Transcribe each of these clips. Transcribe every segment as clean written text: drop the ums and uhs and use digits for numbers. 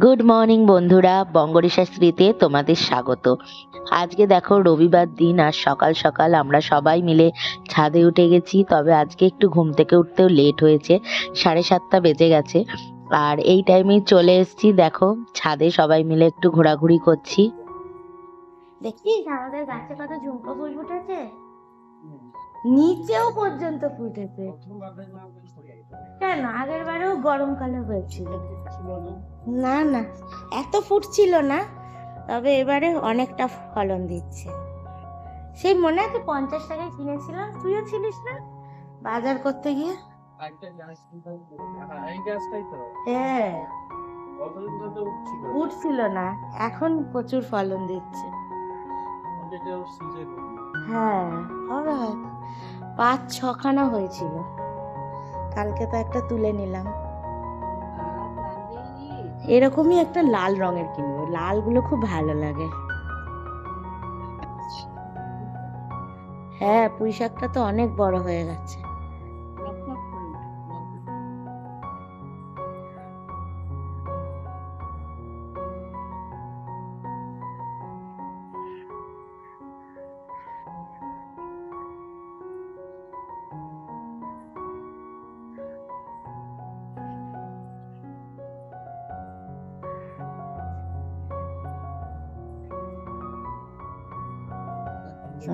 Good morning বন্ধুরা, বঙ্গরিশা স্ত্রীতে তোমাদের স্বাগত। আজকে দেখো রবিবার দিন, আর সকাল সকাল আমরা সবাই মিলে ছাদে উঠে গেছি। তবে আজকে একটু ঘুম থেকে উঠতেও লেট হয়েছে, 7:30 বেজে গেছে। আর এই টাইমেই চলে এসেছি, দেখো ছাদে সবাই মিলে একটু ঘোরাঘুরি করছি। দেখছিস আমাদের গাছে কত ঝুমকো ফুল ফুটেছে, নিচেও পর্যন্ত ফুটেছে। কেন আগের বারেও গরমকালে হয়েছিল? না না, এত ফুটছিল না, তবে এবারে অনেকটা ফলন দিচ্ছে। সেই মনে আছে 50 টাকায় কিনেছিলাম, তুইও ছিলিস না বাজার করতে গিয়ে? হ্যাঁ, উঠছিল না, এখন প্রচুর ফলন দিচ্ছে। হ্যাঁ হবে, হয়তো 5-6খানা হয়েছিল, কালকে তো একটা তুলে নিলাম। এরকমই একটা লাল রঙের কিনবো, লাল গুলো খুব ভালো লাগে। হ্যাঁ, পুঁই শাকটা তো অনেক বড় হয়ে গেছে।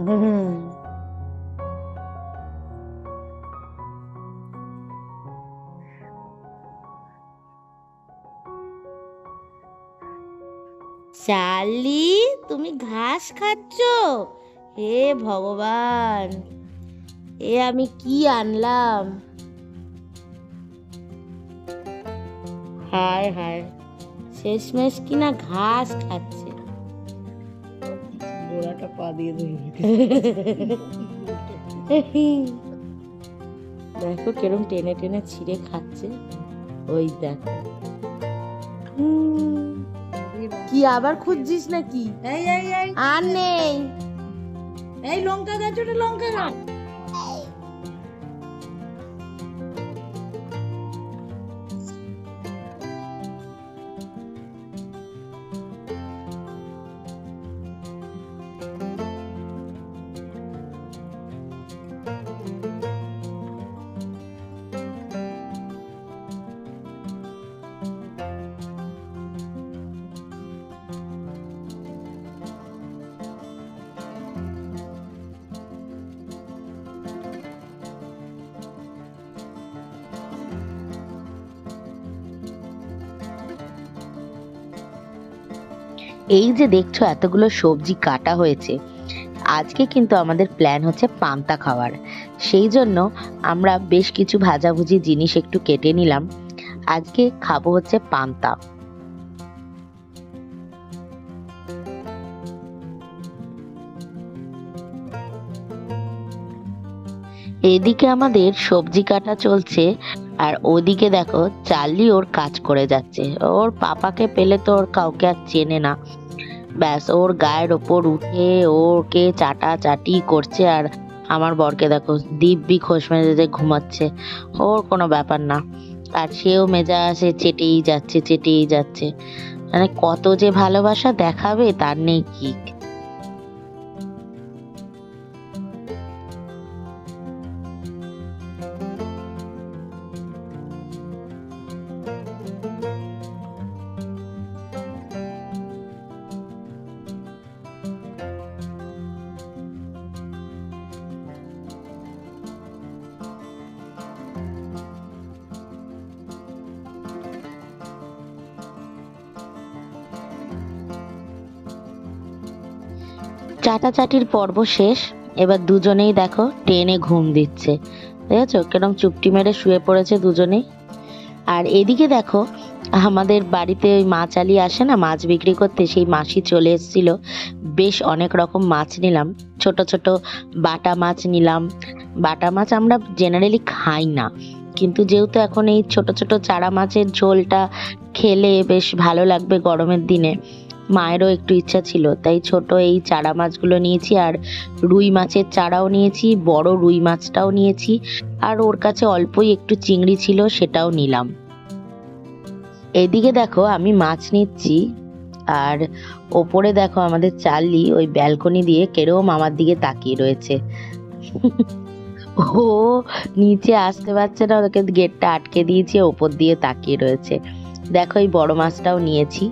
হুম, চার্লি তুমি ঘাস খাচ্ছ? হে ভগবান, এ আমি কি আনলাম! হায় হায়, শেষমেশ কিনা ঘাস খাচ্ছে। গোড়াটা পা দিয়ে দেখো কেরম টেনে টেনে ছিঁড়ে খাচ্ছে, ওই দেখো। কি আবার খুঁজছিস নাকি? আর নেই। এই লঙ্কা গাছ, ওটা লঙ্কা গাছ। এই যে দেখছো এতগুলো সবজি কাটা হয়েছে, আজকে কিন্তু আমাদের প্ল্যান হচ্ছে পান্তা খাওয়ার। সেই জন্য আমরা বেশ কিছু ভাজাভুজি জিনিস একটু কেটে নিলাম। আজকে খাবো হচ্ছে পান্তা। এদিকে আমাদের সবজি কাটা চলছে, আর ওদিকে দেখো চার্লি ওর কাজ করে যাচ্ছে। ওর পাপাকে পেলে তো ওর কাউকে আর চেনে না, ব্যাস ওর গায়ের ওপর উঠে ওকে চাটাচাটি করছে। আর আমার বরকে দেখো দিব্যি খোশ মেজাজে ঘুমাচ্ছে, ওর কোনো ব্যাপার না। আর সেও মেজাজে চেটেই যাচ্ছে চেটেই যাচ্ছে, মানে কত যে ভালোবাসা দেখাবে তার নেই ঠিক। চাটাচাটির পর্ব শেষ, এবার দুজনেই দেখো ট্রেনে ঘুম দিচ্ছে। দেখেছো কিরম চুপটি মেরে শুয়ে পড়েছে দুজনেই। আর এদিকে দেখো আমাদের বাড়িতে ওই মাছ আলি আসে না মাছ বিক্রি করতে, সেই মাসি চলে এসেছিল। বেশ অনেক রকম মাছ নিলাম, ছোট ছোট বাটা মাছ নিলাম। বাটা মাছ আমরা জেনারেলি খাই না, কিন্তু যেহেতু এখন এই ছোট ছোট চারা মাছের ঝোলটা খেলে বেশ ভালো লাগবে গরমের দিনে, মায়েরও একটু ইচ্ছা ছিল, তাই ছোট এই চারা মাছগুলো নিয়েছি। আর রুই মাছের চারাও নিয়েছি, বড় রুই মাছটাও নিয়েছি। আর ওর কাছে অল্পই একটু চিংড়ি ছিল, সেটাও নিলাম। এদিকে দেখো আমি মাছ নিচ্ছি, আর ওপরে দেখো আমাদের চার্লি ওই ব্যালকনি দিয়ে কেরম আমার দিকে তাকিয়ে রয়েছে। ও নিচে আসতে পারছে না, ওকে গেটটা আটকে দিয়েছে, ওপর দিয়ে তাকিয়ে রয়েছে। দেখো এই বড় মাছটাও নিয়েছি।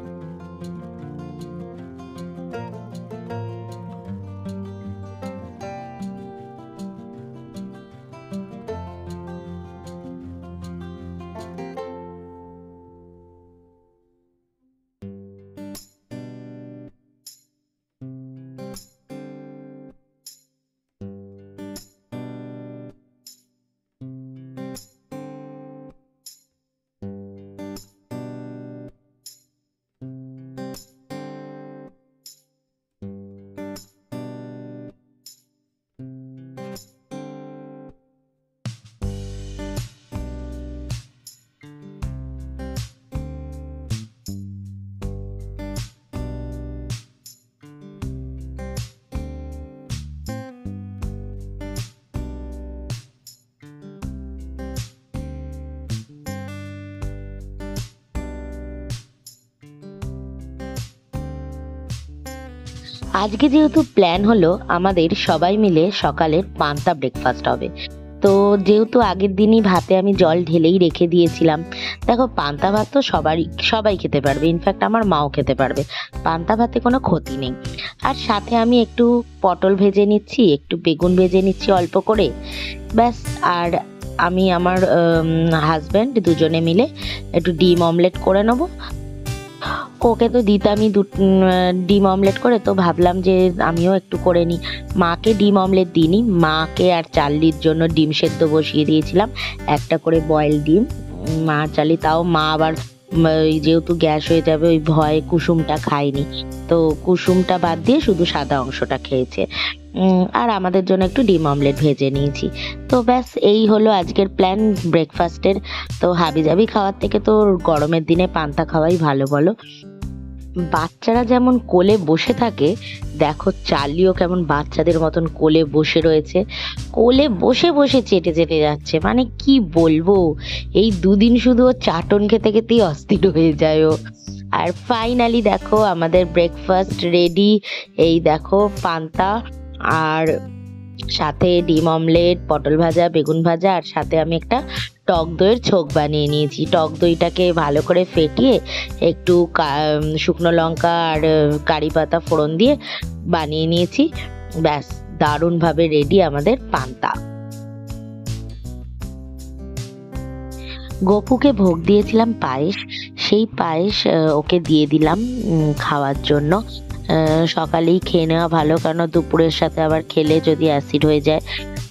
আজকে যেহেতু প্ল্যান হলো আমাদের সবাই মিলে সকালের পান্তা ব্রেকফাস্ট হবে, তো যেহেতু আগের দিনই ভাতে আমি জল ঢেলেই রেখে দিয়েছিলাম। দেখো পান্তা ভাত তো সবাই খেতে পারবে, ইনফ্যাক্ট আমার মাও খেতে পারবে, পান্তা ভাতে কোনো ক্ষতি নেই। আর সাথে আমি একটু পটল ভেজে নিচ্ছি, একটু বেগুন ভেজে নিচ্ছি অল্প করে, ব্যাস। আর আমি আমার হাজব্যান্ড দুজনে মিলে একটু ডিম অমলেট করে নেবো। ওকে তো দিতামই ডিম অমলেট করে, তো ভাবলাম যে আমিও একটু করে নিই। মাকে ডিম অমলেট দিইনি, মাকে আর চার্লির জন্য ডিম সেদ্ধ বসিয়ে দিয়েছিলাম, একটা করে বয়েল ডিম। মা চার্লি, তাও মা আবার ওই যেহেতু গ্যাস হয়ে যাবে ওই ভয়ে কুসুমটা খায়নি, তো কুসুমটা বাদ দিয়ে শুধু সাদা অংশটা খেয়েছে। আর আমাদের জন্য একটু ডিম অমলেট ভেজে নিয়েছি। তো ব্যাস এই হলো আজকের প্ল্যান ব্রেকফাস্টের। তো হাবিজাবি খাওয়ার থেকে তো গরমের দিনে পান্তা খাওয়াই ভালো, বলো? বাচ্চারা যেমন কোলে বসে থাকে, দেখো চার্লিও কেমন বাচ্চাদের মতন কোলে বসে রয়েছে, কোলে বসে বসে চেটে চেটে যাচ্ছে, মানে কি বলবো, এই দুদিন শুধু ও চাটন খেতে খেতেই অস্থির হয়ে যায় ও। আর ফাইনালি দেখো আমাদের ব্রেকফাস্ট রেডি। এই দেখো পান্তা, আর সাথে ডিম অমলেট, পটল ভাজা, বেগুন ভাজা, আর সাথে আমি একটা টক দইয়ের ছোক বানিয়ে নিয়েছি। টক দইটাকে ভালো করে ফেটিয়ে একটু শুকনো লঙ্কা আর কারি পাতা ফোড়ন দিয়ে বানিয়ে নিয়েছি। ব্যাস, দারুণভাবে রেডি আমাদের পান্তা। গপুকে ভোগ দিয়েছিলাম পায়েস, সেই পায়েস ওকে দিয়ে দিলাম খাওয়ার জন্য। সকালেই খেয়ে নেওয়া ভালো, কারণ দুপুরের সাথে আবার খেলে যদি অ্যাসিড হয়ে যায়,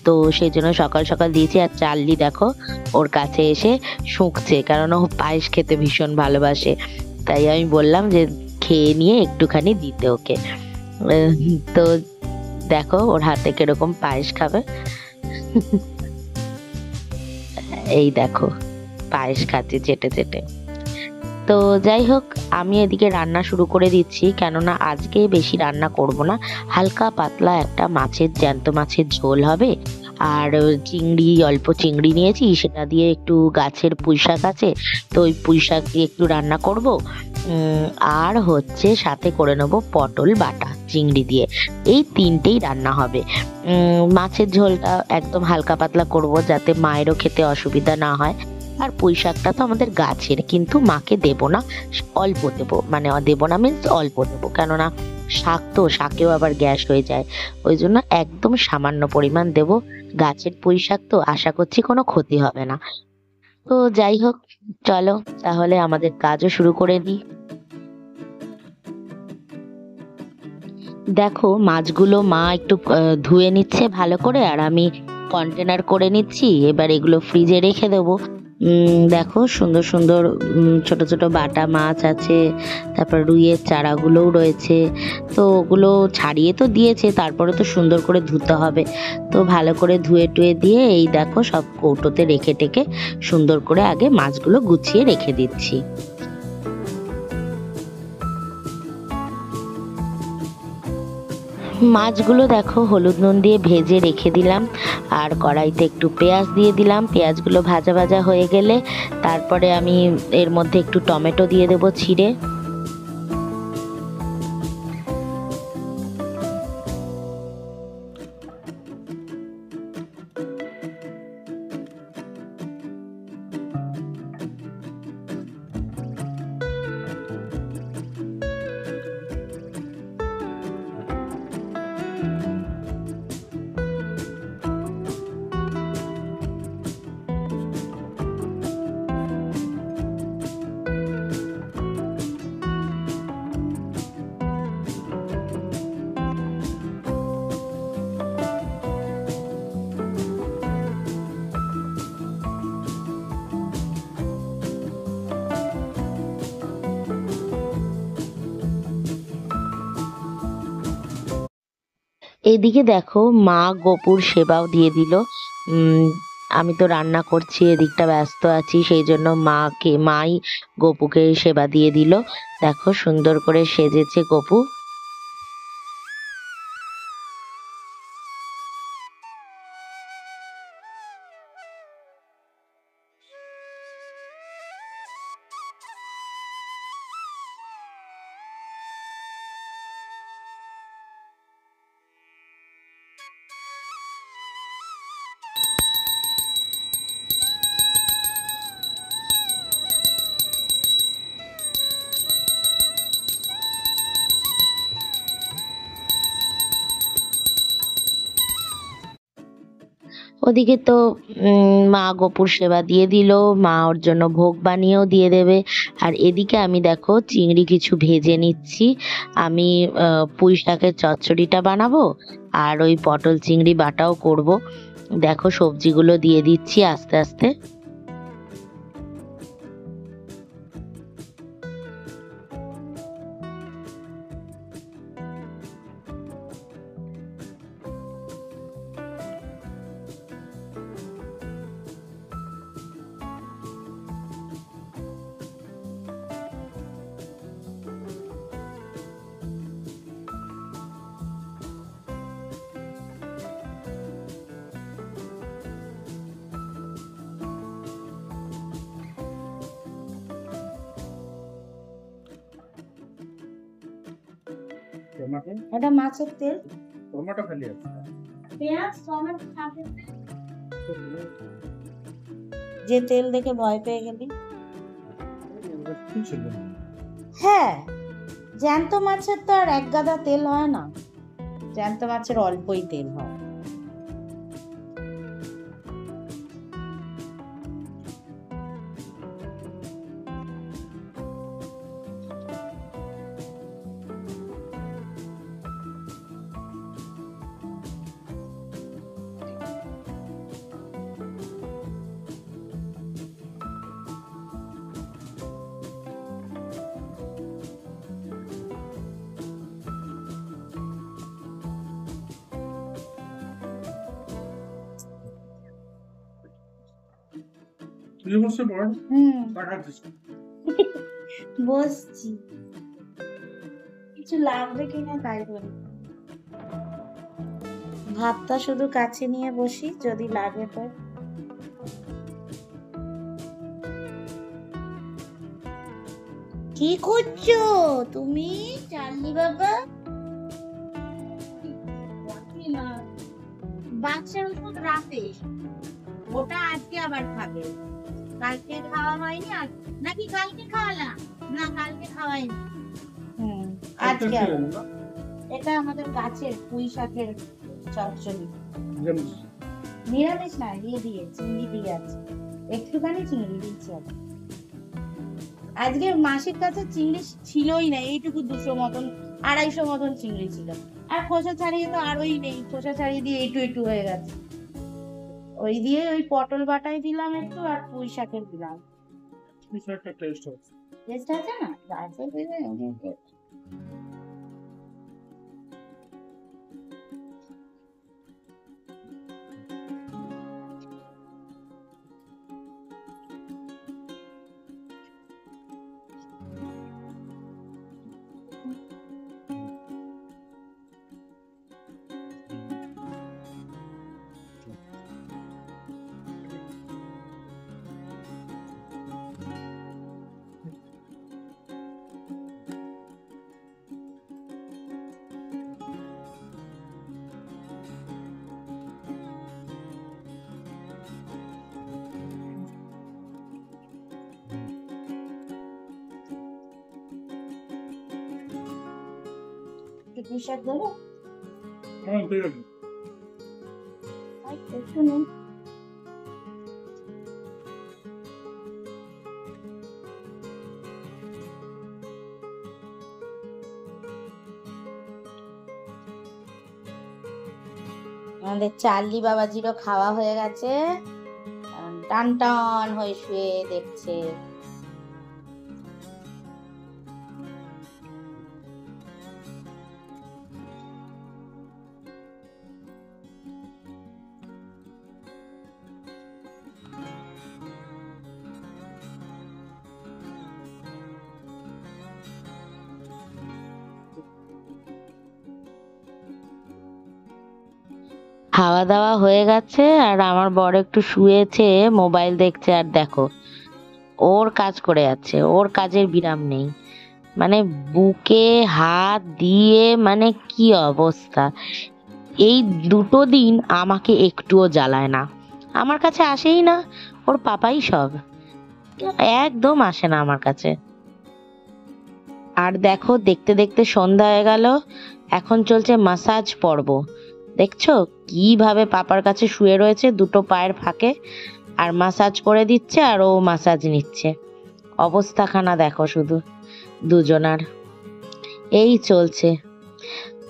তো সেই জন্য সকাল সকাল দিয়েছি। আর চার্লি দেখো ওর কাছে এসে শুঁকছে, কারণ ও পায়েস খেতে ভীষণ ভালোবাসে, তাই আমি বললাম যে খেয়ে নিয়ে একটুখানি দিতে ওকে। তো দেখো ওর হাতে কিরকম পায়েস খাবে। এই দেখো পায়েস খাচ্ছে চেটে চেটে। তো যাই হোক, আমি এদিকে রান্না শুরু করে দিচ্ছি, কেননা আজকে বেশি রান্না করব না, হালকা পাতলা একটা জ্যান্ত মাছের ঝোল হবে। আর অল্প চিংড়ি নিয়েছি, সেটা দিয়ে একটু গাছের পুঁই শাক আছে, তো ওই পুঁই শাক দিয়ে একটু রান্না করব। আর হচ্ছে সাথে করে নেবো পটল বাটা চিংড়ি দিয়ে, এই তিনটেই রান্না হবে। মাছের ঝোলটা একদম হালকা পাতলা করব, যাতে মায়েরও খেতে অসুবিধা না হয়। আর পুঁই শাকটা তো আমাদের গাছের, কিন্তু মাকে দেবো না, অল্প দেবো, মানে দেবো না মিন্স অল্প দেবো, কেননা শাক তো, শাকেও আবার গ্যাস হয়ে যায়, ওই জন্য একদম সামান্য পরিমাণ দেবো। গাছের পুঁই শাক তো, আশা করছি কোনো ক্ষতি হবে না। তো যাই হোক, চলো তাহলে আমাদের কাজও শুরু করে দিই। দেখো মাছগুলো মা একটু ধুয়ে নিচ্ছে ভালো করে, আর আমি কন্টেনার করে নিচ্ছি। এবার এগুলো ফ্রিজে রেখে দেবো। দেখো সুন্দর সুন্দর ছোট ছোট বাটা মাছ আছে, তারপর রুইয়ের চারাগুলোও রয়েছে। তো ওগুলো ছাড়িয়ে তো দিয়েছে, তারপরে তো সুন্দর করে ধুতে হবে, তো ভালো করে ধুয়ে টুয়ে দিয়ে এই দেখো সব কৌটোতে রেখে টেকে সুন্দর করে আগে মাছগুলো গুছিয়ে রেখে দিচ্ছি। মাছগুলো দেখো হলুদ নুন দিয়ে ভেজে রেখে দিলাম, আর কড়াইতে একটু পেঁয়াজ দিয়ে দিলাম। পেঁয়াজগুলো ভাজা ভাজা হয়ে গেলে তারপরে আমি এর মধ্যে একটু টমেটো দিয়ে দেবো ছিঁড়ে। এদিকে দেখো মা গোপুর সেবাও দিয়ে দিল। উম আমি তো রান্না করছি, এদিকটা ব্যস্ত আছি, সেই জন্য মাই গোপুকে সেবা দিয়ে দিল। দেখো সুন্দর করে সেজেছে গোপু। ওদিকে তো মা গোপুর সেবা দিয়ে দিল, মা ওর জন্য ভোগ বানিয়েও দিয়ে দেবে। আর এদিকে আমি দেখো চিংড়ি কিছু ভেজে নিচ্ছি। আমি পুঁই শাকের চচ্চড়িটা বানাবো, আর ওই পটল চিংড়ি বাটাও করব। দেখো সবজিগুলো দিয়ে দিচ্ছি আস্তে আস্তে। এটা মাছের তেল, টমেটো খালি আছে, পেঁয়াজ, টমেটো, যে তেল দেখে ভয় পেয়ে গেলি। হ্যাঁ, জ্যান্ত মাছের তো আর এক গাদা তেল হয় না, জ্যান্ত মাছের অল্পই তেল হয়। তুই বসে পড়, বসছি, কিছু লাগবে কিনা তাই বলি। ভাতটা শুধু কাছে নিয়ে বসি, যদি লাগে তো। কি করছো তুমি চার্লি বাবা? বাচ্চার ওষুধ রাতে, ওটা আজকে আবার খাবে। কালকে খাওয়া হয়নি আর নাকি কালকে খাওয়ালাম? না কালকে খাওয়াইনি। আজকে এটা আমাদের গাছের পুঁই শাকের চচ্চড়ি, নিরামিষ না, দিয়ে দিয়ে চিংড়ি দিয়ে আছে, একটুখানি চিংড়ি দিচ্ছি। আজকে মাসির কাছে চিংড়ি ছিলই না, এইটুকু 200 মতন 250 মতন চিংড়ি ছিল, আর খোসা ছাড়িয়ে তো আরোই নেই, খোসা ছাড়িয়ে দিয়ে একটু একটু হয়ে গেছে। ওই দিয়ে ওই পটল বাটাই দিলাম একটু, আর পুঁই শাকের দিলাম। টেস্ট আছে না, আছে টি শার্ট দেবো? হ্যাঁ ঠিক আছে। শুনুন, আমাদের চার্লি বাবাজিরও খাওয়া হয়ে গেছে, টান টান হয়ে শুয়ে দেখছে। খাওয়া দাওয়া হয়ে গেছে আর আমার বর একটু শুয়েছে, মোবাইল দেখছে। আর দেখো, ওর কাজ করে যাচ্ছে, ওর কাজের বিরাম নেই। মানে বুকে হাত দিয়ে মানে কি অবস্থা। এই 2 দিন আমাকে একটুও জ্বালায় না, আমার কাছে আসেই না। ওর পাপাই সব, একদম আসে না আমার কাছে। আর দেখো, দেখতে দেখতে সন্ধ্যা হয়ে গেল, এখন চলছে মাসাজ পর্ব। দেখছো কিভাবে পাপার কাছে শুয়ে রয়েছে, দুটো পায়ের ফাঁকে, আর মাসাজ করে দিচ্ছে আর ও মাসাজ নিচ্ছে। অবস্থাখানা দেখো শুধু দুজনার, এই চলছে।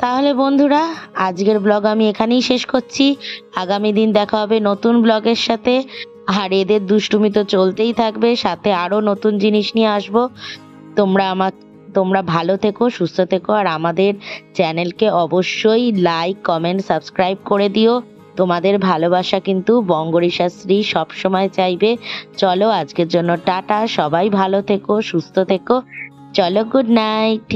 তাহলে বন্ধুরা, আজকের ব্লগ আমি এখানেই শেষ করছি। আগামী দিন দেখা হবে নতুন ব্লগের সাথে। আর এদের দুষ্টুমি তো চলতেই থাকবে, সাথে আরো নতুন জিনিস নিয়ে আসবো। তোমরা ভালো থেকো, সুস্থ থেকো, আর আমাদের চ্যানেলকে অবশ্যই লাইক, কমেন্ট, সাবস্ক্রাইব করে দিও। তোমাদের ভালোবাসা কিন্তু বঙ্গরিশাশ্রী সবসময় চাইবে। চলো আজকের জন্য টাটা, সবাই ভালো থেকো, সুস্থ থেকো। চলো, গুড নাইট।